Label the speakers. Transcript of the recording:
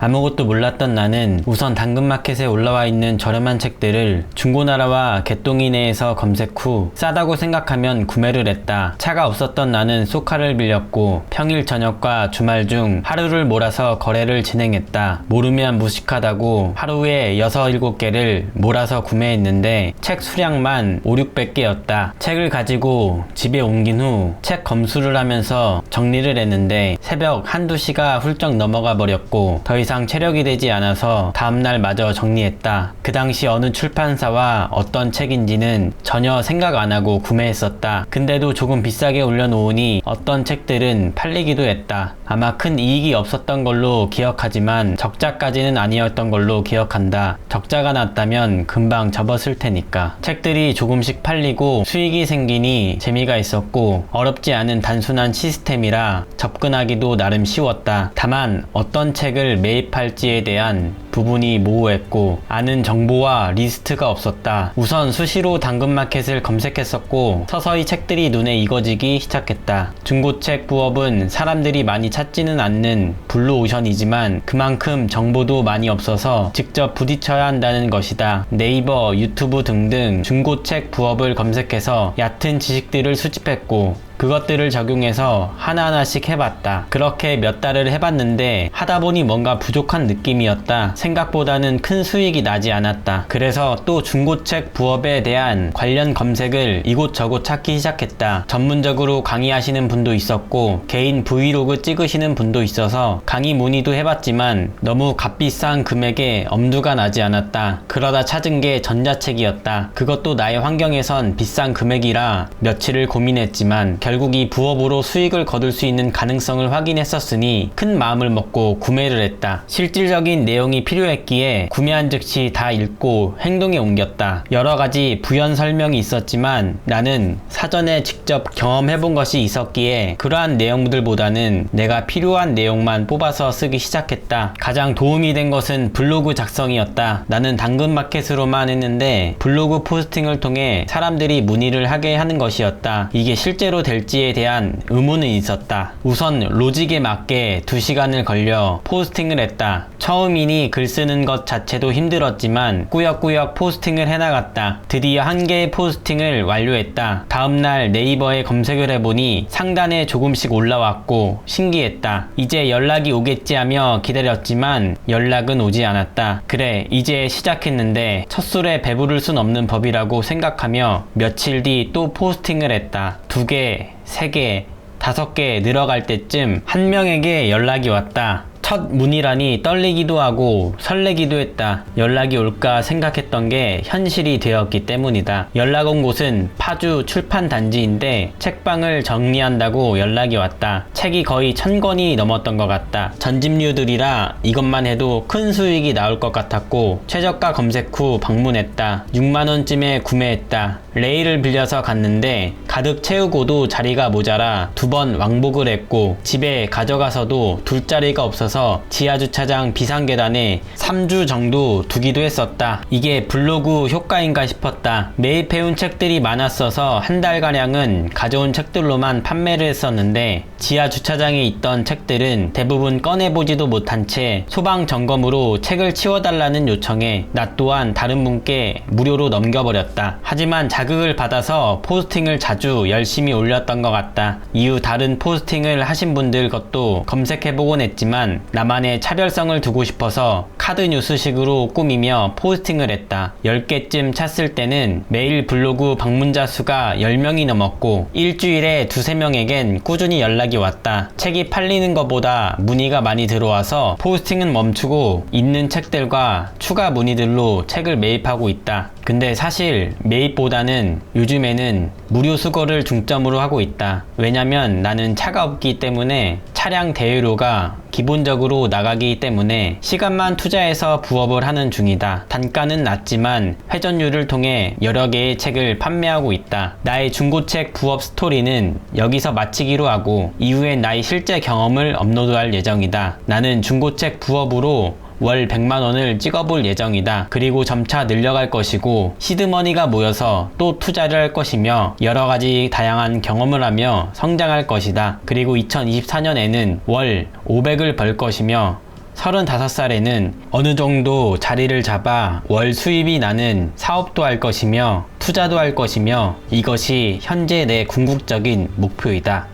Speaker 1: 아무것도 몰랐던 나는 우선 당근마켓에 올라와 있는 저렴한 책들을 중고나라와 개똥이네에서 검색 후 싸다고 생각하면 구매를 했다. 차가 없었던 나는 쏘카를 빌렸고 평일 저녁과 주말 중 하루를 몰아서 거래를 진행했다. 모르면 무식하다고 하루에 6, 7개를 몰아서 구매했는데 책 수량만 5, 600개였다. 책을 가지고 집에 옮긴 후 책 검수를 하면서 정리를 했는데 새벽 한두 시가 훌쩍 넘어가 버렸고 더 이상 체력이 되지 않아서 다음날 마저 정리했다. 그 당시 어느 출판사와 어떤 책인지는 전혀 생각 안 하고 구매했었다. 근데도 조금 비싸게 올려놓으니 어떤 책들은 팔리기도 했다. 아마 큰 이익이 없었던 걸로 기억하지만 적자까지는 아니었던 걸로 기억한다. 적자가 났다면 금방 접었을 테니까. 책들이 조금씩 팔리고 수익이 생기니 재미가 있었고 어렵지 않은 단순한 시스템이라 접근하기도 나름 쉬웠다. 다만 어떤 책을 매입할지에 대한 부분이 모호했고 아는 정보와 리스트가 없었다. 우선 수시로 당근마켓을 검색했었고 서서히 책들이 눈에 익어지기 시작했다. 중고책 부업은 사람들이 많이 찾지는 않는 블루오션이지만 그만큼 정보도 많이 없어서 직접 부딪혀야 한다는 것이다. 네이버, 유튜브 등등 중고책 부업을 검색해서 얕은 지식들을 수집했고 그것들을 적용해서 하나하나씩 해봤다. 그렇게 몇 달을 해봤는데 하다보니 뭔가 부족한 느낌이었다. 생각보다는 큰 수익이 나지 않았다. 그래서 또 중고책 부업에 대한 관련 검색을 이곳저곳 찾기 시작했다. 전문적으로 강의하시는 분도 있었고 개인 브이로그 찍으시는 분도 있어서 강의 문의도 해봤지만 너무 값비싼 금액에 엄두가 나지 않았다. 그러다 찾은 게 전자책이었다. 그것도 나의 환경에선 비싼 금액이라 며칠을 고민했지만 결국 이 부업으로 수익을 거둘 수 있는 가능성을 확인했었으니 큰 마음을 먹고 구매를 했다. 실질적인 내용이 필요했기에 구매한 즉시 다 읽고 행동에 옮겼다. 여러가지 부연 설명이 있었지만 나는 사전에 직접 경험해본 것이 있었기에 그러한 내용들보다는 내가 필요한 내용만 뽑아서 쓰기 시작했다. 가장 도움이 된 것은 블로그 작성이었다. 나는 당근마켓으로만 했는데 블로그 포스팅을 통해 사람들이 문의를 하게 하는 것이었다. 이게 실제로 될지에 대한 의문은 있었다. 우선 로직에 맞게 2시간을 걸려 포스팅을 했다. 처음이니 글 쓰는 것 자체도 힘들었지만 꾸역꾸역 포스팅을 해나갔다. 드디어 한 개의 포스팅을 완료했다. 다음날 네이버에 검색을 해보니 상단에 조금씩 올라왔고 신기했다. 이제 연락이 오겠지 하며 기다렸지만 연락은 오지 않았다. 그래 이제 시작했는데 첫 술에 배부를 순 없는 법이라고 생각하며 며칠 뒤 또 포스팅을 했다. 2개, 3개, 5개 늘어갈 때쯤 한 명에게 연락이 왔다. 첫 문의라니 떨리기도 하고 설레기도 했다. 연락이 올까 생각했던 게 현실이 되었기 때문이다. 연락 온 곳은 파주 출판단지인데 책방을 정리한다고 연락이 왔다. 책이 거의 1000권이 넘었던 것 같다. 전집류들이라 이것만 해도 큰 수익이 나올 것 같았고 최저가 검색 후 방문했다. 6만원쯤에 구매했다. 레일을 빌려서 갔는데 가득 채우고도 자리가 모자라 2번 왕복을 했고 집에 가져가서도 둘 자리가 없어서 지하주차장 비상계단에 3주 정도 두기도 했었다. 이게 블로그 효과인가 싶었다. 매입해온 책들이 많았어서 한 달가량은 가져온 책들로만 판매를 했었는데 지하주차장에 있던 책들은 대부분 꺼내보지도 못한 채 소방점검으로 책을 치워달라는 요청에 나 또한 다른 분께 무료로 넘겨버렸다. 하지만 자극을 받아서 포스팅을 자주 열심히 올렸던 것 같다. 이후 다른 포스팅을 하신 분들 것도 검색해보곤 했지만 나만의 차별성을 두고 싶어서 카드 뉴스식으로 꾸미며 포스팅을 했다. 10개쯤 찼을 때는 매일 블로그 방문자 수가 10명이 넘었고 일주일에 2~3명에겐 꾸준히 연락이 왔다. 책이 팔리는 것보다 문의가 많이 들어와서 포스팅은 멈추고 있는 책들과 추가 문의들로 책을 매입하고 있다. 근데 사실 매입보다는 요즘에는 무료 수거를 중점으로 하고 있다. 왜냐면 나는 차가 없기 때문에 차량 대여료가 기본적으로 나가기 때문에 시간만 투자해서 부업을 하는 중이다. 단가는 낮지만 회전율을 통해 여러 개의 책을 판매하고 있다. 나의 중고책 부업 스토리는 여기서 마치기로 하고 이후엔 나의 실제 경험을 업로드할 예정이다. 나는 중고책 부업으로 월 100만원을 찍어볼 예정이다. 그리고 점차 늘려갈 것이고 시드머니가 모여서 또 투자를 할 것이며 여러가지 다양한 경험을 하며 성장할 것이다. 그리고 2024년에는 월 500을 벌 것이며 35살에는 어느 정도 자리를 잡아 월 수입이 나는 사업도 할 것이며 투자도 할 것이며 이것이 현재 내 궁극적인 목표이다.